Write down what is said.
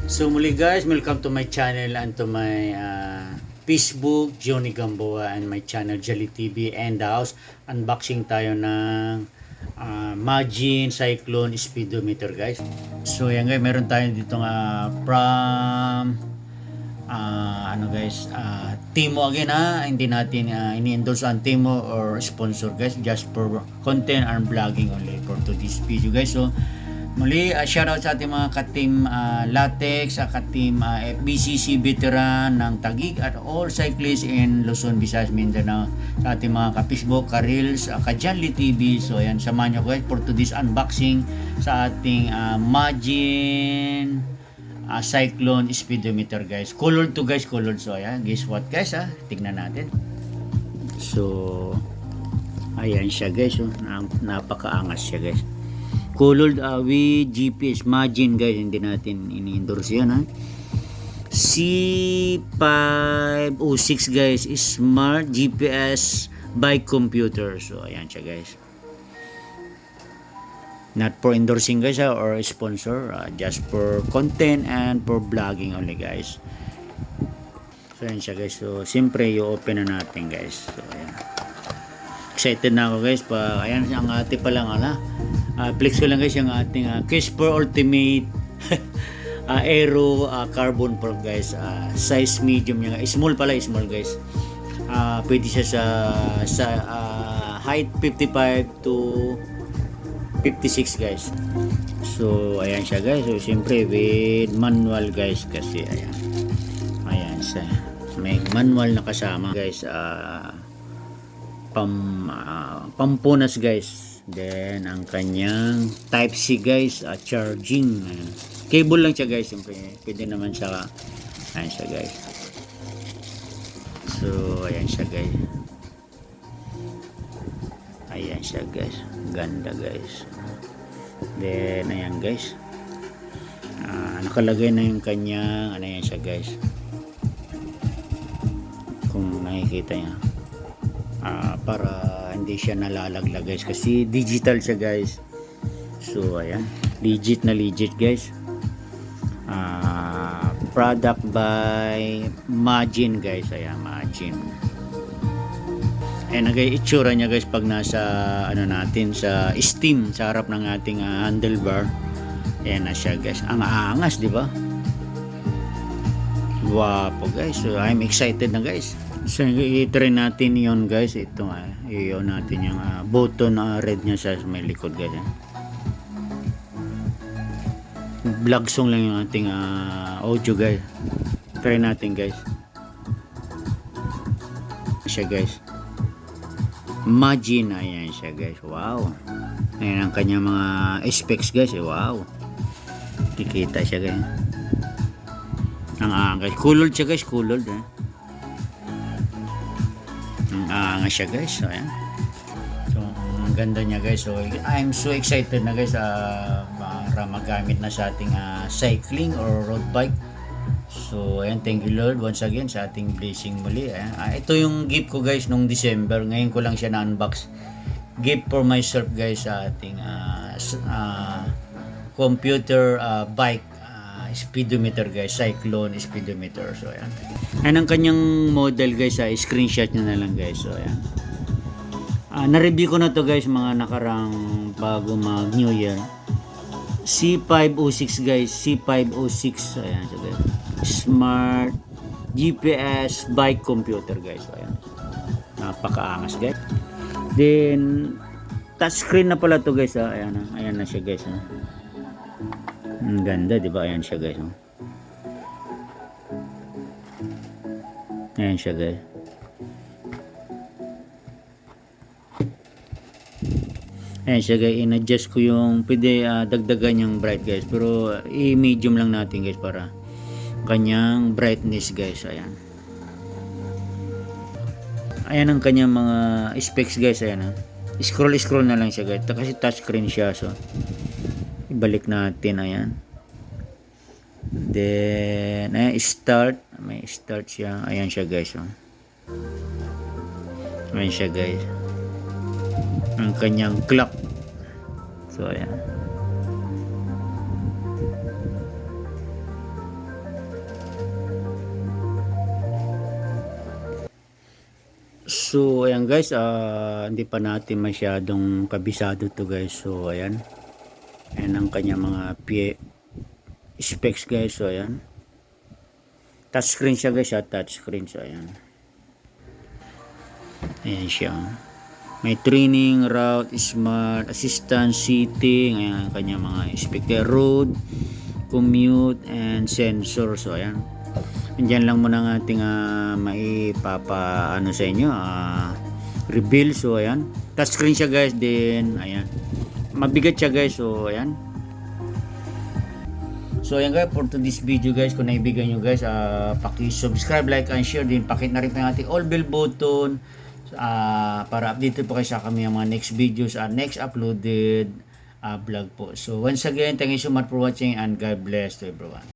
So muli guys, welcome to my channel and to my Facebook, Johnny Gamboa, and my channel Jolly TV and the house. Unboxing tayo ng Majin Cyclone Speedometer guys. So yan guys, meron tayo dito from Timo again hindi natin ini-endorse ang Timo or sponsor guys, just for content and vlogging only for today's video guys. So muli, shoutout sa ating mga ka-team Latex, ka-team FBCC veteran ng Taguig at all cyclists in Luzon, Visayas, Mindanao, sa ating mga ka-Facebook, ka-Reels, ka-Janly TV. So ayan, samahan nyo guys for today's unboxing sa ating Majin Cyclone Speedometer guys. Colored to guys, colored. So ayan, guess what guys tignan natin. So ayan siya guys, napakaangas siya guys. Colored with GPS Majin guys, hindi natin ini-endorse yan C506 guys, Smart GPS Bike Computer. So ayan siya guys, not for endorsing guys or sponsor, just for content and for vlogging only guys. So ayan siya guys. So siyempre i-open na natin guys. So ayan, excited na ako guys ayan ang ate pa lang flex ko lang guys yung ating Casper Ultimate Aero Carbon Pro guys, size medium yung small pala, small guys. Pwede siya sa height 55 to 56 guys. So ayan siya guys. So siyempre with manual guys, kasi ayan siya, may manual na kasama guys, pampunas guys. Then ang kanyang type C guys, charging cable lang siya guys. Siyempre pwede naman siya, ayan siya guys. So ayan siya guys, ayan siya guys, ganda guys. Then ayan guys, nakalagay na yung kanyang ayan siya guys, kung nakikita niya, para hindi siya nalalaglag guys, kasi digital siya guys. So ayan, legit na legit guys. Product by Majin guys. Ayan, Majin. Ayan guys, itsura niya guys pag nasa natin sa steam, sa harap ng ating handlebar. Ayan na siya guys, ang aangas di ba? Wapo guys. So I'm excited na guys. So i-try natin yon guys. Ito i-on natin yung button red niya sa may likod guys. Vlog song lang yung ating audio guys. Try natin guys. Siya guys, Majin. Ayan siya guys. Wow, ayan ang kanyang mga specs guys. Wow, kikita siya guys. Ang guys, colored siya guys, colored nga siya guys. So ayan, so ang ganda niya guys. So I'm so excited na guys para magamit na sa ating cycling or road bike. So ayan, thank you Lord once again sa ating blessing muli. Ito yung gift ko guys nung December, ngayon ko lang siya na-unbox. Gift for myself guys sa ating computer bike speedometer guys, Cyclone Speedometer. So ayan, ayan ang kanyang model guys, screenshot nyo na lang guys. So ayan, na-review ko na to guys mga nakarang bago mag New Year. C506 guys, C506. Ayan so guys, Smart GPS Bike Computer guys. So ayan, napakaangas guys. Then touchscreen na pala to guys. Ayan na siya guys. Ang ganda di ba? Ayan siya guys. Ayan siya guys. Ayan siya guys. In-adjust ko yung pwede dagdagan yung bright guys, pero i-medium lang natin guys para kanyang brightness guys. Ayan, ayan ang kanyang mga specs guys. Ayan scroll na lang siya guys kasi touchscreen siya. So ibalik natin. Ayan, then start, may start siya. Ayan siya guys. Ayan siya guys, ang kanyang clock. So ayan, So ayan guys, hindi pa natin masyadong kabisado to guys. So ayan. Ayan ang kanya mga specs guys. So ayan. Touchscreen siya guys, touchscreen. So ayan. Ayan siya. May training, route, smart, assistance, seating, ayan ang kanya mga speaker, road, commute, and sensor. So ayan. Andyan lang muna ang ating maipapaano sa inyo, reveal. So ayan, touchscreen siya guys, din ayan, mabigat siya guys. So ayan. So ayan guys, for this video guys, kung naibigan nyo guys, paki-subscribe, like, and share din. Pakit na rin po yung ating all bell button para update po kayo sa kami ang mga next videos, next uploaded vlog po. So once again, thank you so much for watching and God bless to everyone.